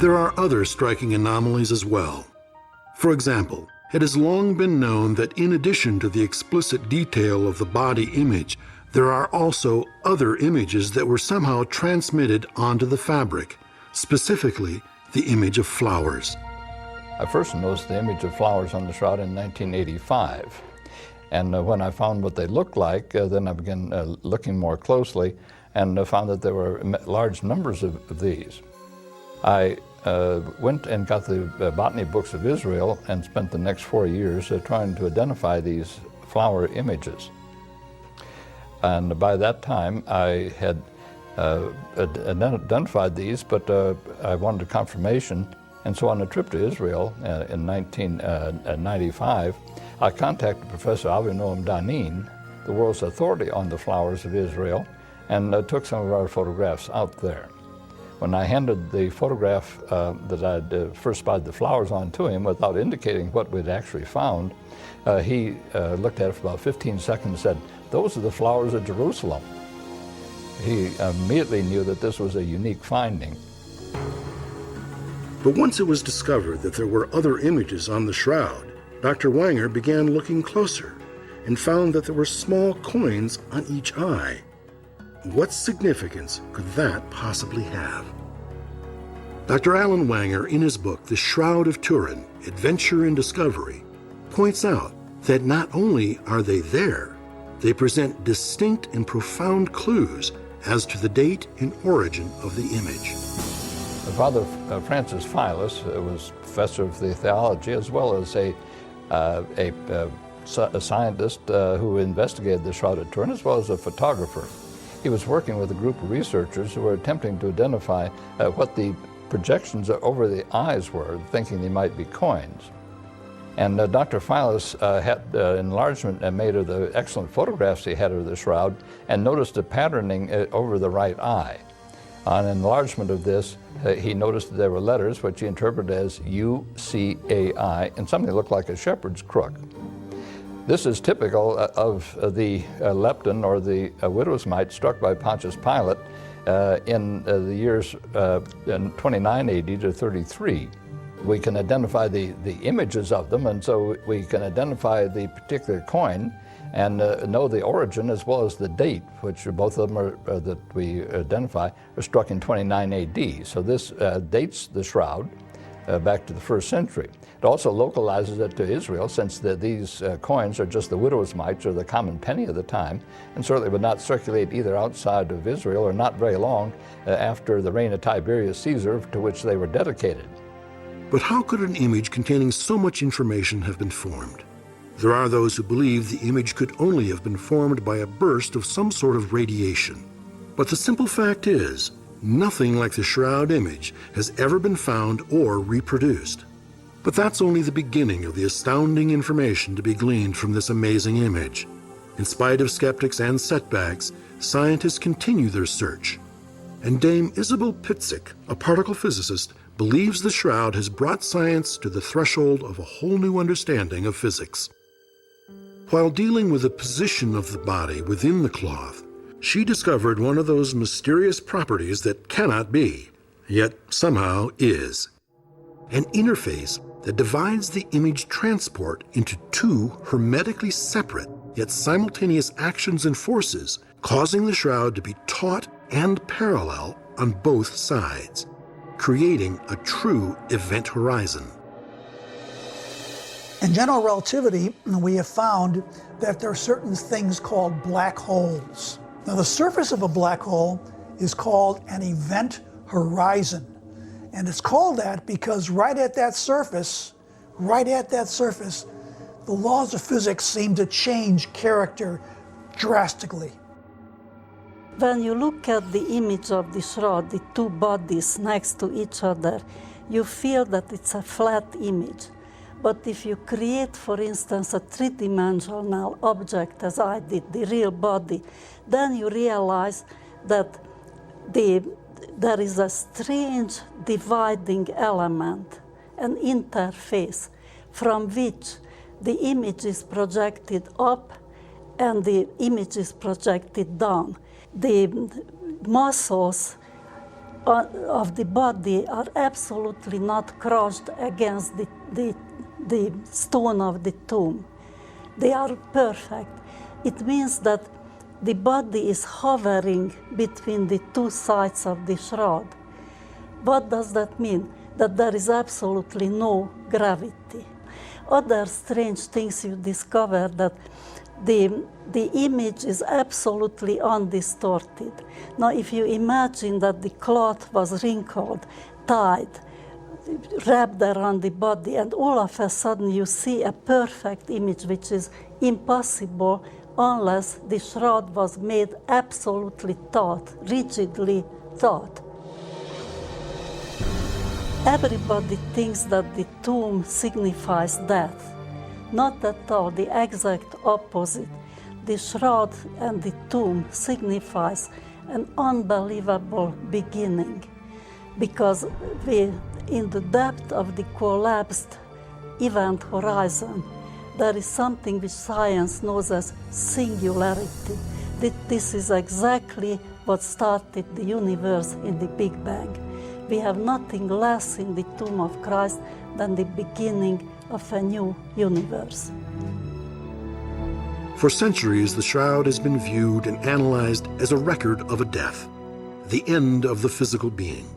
There are other striking anomalies as well. For example, it has long been known that in addition to the explicit detail of the body image, there are also other images that were somehow transmitted onto the fabric, specifically the image of flowers. I first noticed the image of flowers on the shroud in 1985. And when I found what they looked like, then I began looking more closely and found that there were large numbers of these. I went and got the botany books of Israel and spent the next 4 years trying to identify these flower images. And by that time, I had identified these, but I wanted confirmation. And so on a trip to Israel in 1995, I contacted Professor Avinoam Danin, the world's authority on the flowers of Israel, and took some of our photographs out there. When I handed the photograph that I'd first spotted the flowers on to him without indicating what we'd actually found, he looked at it for about 15 seconds and said, "Those are the flowers of Jerusalem." He immediately knew that this was a unique finding. But once it was discovered that there were other images on the shroud, Dr. Wanger began looking closer and found that there were small coins on each eye. What significance could that possibly have? Dr. Alan Wanger, in his book, The Shroud of Turin, Adventure and Discovery, points out that not only are they there, they present distinct and profound clues as to the date and origin of the image. Father Francis Philus was professor of theology as well as a scientist who investigated the Shroud of Turin, as well as a photographer. He was working with a group of researchers who were attempting to identify what the projections over the eyes were, thinking they might be coins. And Dr. Philus had enlargement made of the excellent photographs he had of the shroud and noticed a patterning over the right eye. On enlargement of this, he noticed that there were letters which he interpreted as UCAI and something that looked like a shepherd's crook. This is typical of the lepton, or the widow's mite, struck by Pontius Pilate in the years 29 AD to 33. We can identify the images of them, and so we can identify the particular coin and know the origin as well as the date, which both of them are, that we identify are struck in 29 AD. So this dates the shroud back to the 1st century. It also localizes it to Israel, since these coins are just the widow's mites or the common penny of the time, and certainly would not circulate either outside of Israel or not very long after the reign of Tiberius Caesar, to which they were dedicated. But how could an image containing so much information have been formed? There are those who believe the image could only have been formed by a burst of some sort of radiation. But the simple fact is, nothing like the shroud image has ever been found or reproduced. But that's only the beginning of the astounding information to be gleaned from this amazing image. In spite of skeptics and setbacks, scientists continue their search. And Dame Isabel Pitzik, a particle physicist, believes the shroud has brought science to the threshold of a whole new understanding of physics. While dealing with the position of the body within the cloth, she discovered one of those mysterious properties that cannot be, yet somehow is. An interface that divides the image transport into two hermetically separate yet simultaneous actions and forces, causing the shroud to be taut and parallel on both sides, creating a true event horizon. In general relativity, we have found that there are certain things called black holes. Now, the surface of a black hole is called an event horizon. And it's called that because right at that surface, the laws of physics seem to change character drastically. When you look at the image of the shroud, the two bodies next to each other, you feel that it's a flat image. But if you create, for instance, a three-dimensional object, as I did, the real body, then you realize that there is a strange dividing element, an interface, from which the image is projected up and the image is projected down. The muscles of the body are absolutely not crushed against the stone of the tomb. They are perfect. It means that the body is hovering between the two sides of the shroud. What does that mean? That there is absolutely no gravity. Other strange things you discover that the image is absolutely undistorted. Now, if you imagine that the cloth was wrinkled, tied, wrapped around the body, and all of a sudden you see a perfect image, which is impossible unless the shroud was made absolutely taut, rigidly taut. Everybody thinks that the tomb signifies death. Not at all, the exact opposite. The shroud and the tomb signifies an unbelievable beginning, because in the depth of the collapsed event horizon, there is something which science knows as singularity. This is exactly what started the universe in the Big Bang. We have nothing less in the tomb of Christ than the beginning of a new universe. For centuries, the shroud has been viewed and analyzed as a record of a death, the end of the physical being.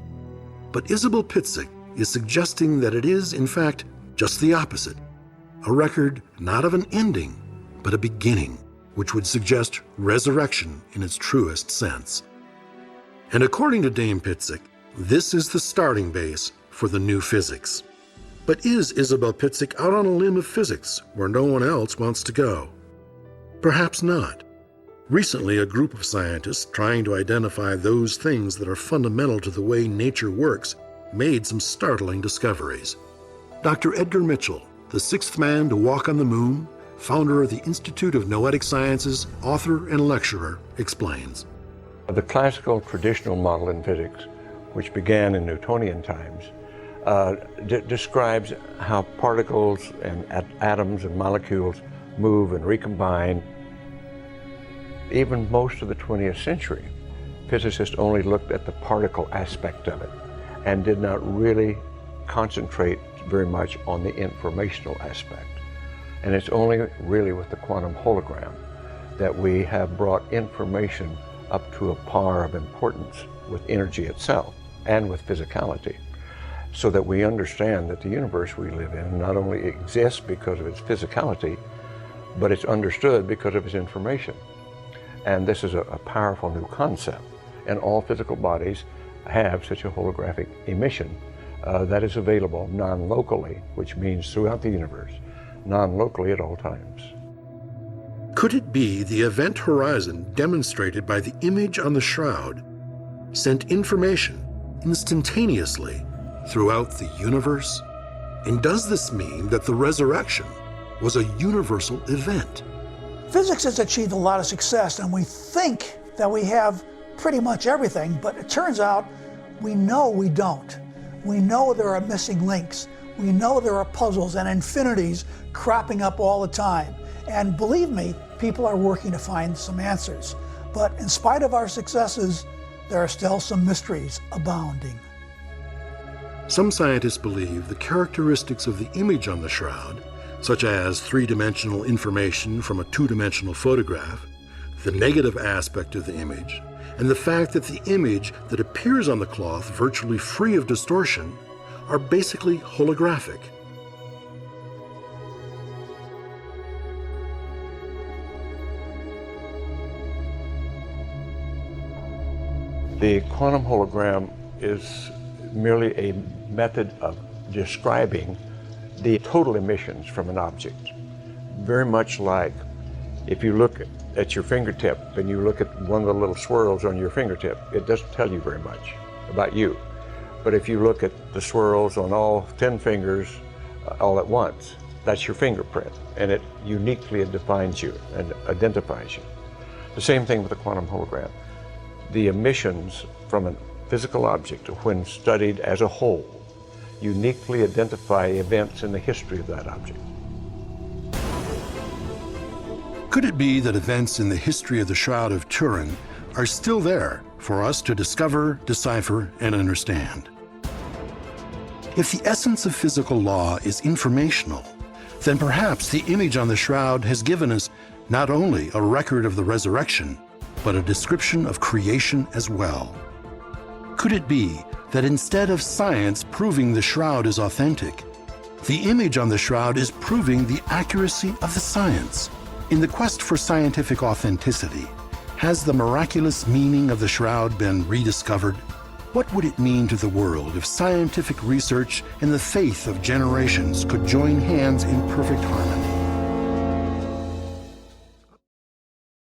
But Isabel Pitzik is suggesting that it is, in fact, just the opposite, a record not of an ending, but a beginning, which would suggest resurrection in its truest sense. And according to Dame Pitzik, this is the starting base for the new physics. But is Isabel Pitzik out on a limb of physics where no one else wants to go? Perhaps not. Recently, a group of scientists trying to identify those things that are fundamental to the way nature works made some startling discoveries. Dr. Edgar Mitchell, the sixth man to walk on the moon, founder of the Institute of Noetic Sciences, author and lecturer, explains. The classical traditional model in physics, which began in Newtonian times, describes how particles and atoms and molecules move and recombine. Even most of the 20th century, physicists only looked at the particle aspect of it and did not really concentrate very much on the informational aspect. And it's only really with the quantum hologram that we have brought information up to a par of importance with energy itself and with physicality, so that we understand that the universe we live in not only exists because of its physicality, but it's understood because of its information. And this is a powerful new concept. And all physical bodies have such a holographic emission that is available non-locally, which means throughout the universe, non-locally at all times. Could it be the event horizon demonstrated by the image on the shroud sent information instantaneously throughout the universe? And does this mean that the resurrection was a universal event? Physics has achieved a lot of success, and we think that we have pretty much everything, but it turns out we know we don't. We know there are missing links. We know there are puzzles and infinities cropping up all the time. And believe me, people are working to find some answers. But in spite of our successes, there are still some mysteries abounding. Some scientists believe the characteristics of the image on the shroud, such as three-dimensional information from a two-dimensional photograph, the negative aspect of the image, and the fact that the image that appears on the cloth virtually free of distortion are basically holographic. The quantum hologram is merely a method of describing the total emissions from an object. Very much like if you look at your fingertip and you look at one of the little swirls on your fingertip, it doesn't tell you very much about you. But if you look at the swirls on all 10 fingers all at once, that's your fingerprint, and it uniquely defines you and identifies you. The same thing with the quantum hologram. The emissions from a physical object, when studied as a whole, uniquely identify events in the history of that object. Could it be that events in the history of the Shroud of Turin are still there, for us to discover, decipher, and understand. If the essence of physical law is informational, then perhaps the image on the shroud has given us not only a record of the resurrection, but a description of creation as well. Could it be that instead of science proving the shroud is authentic, the image on the shroud is proving the accuracy of the science? In the quest for scientific authenticity, has the miraculous meaning of the shroud been rediscovered? What would it mean to the world if scientific research and the faith of generations could join hands in perfect harmony?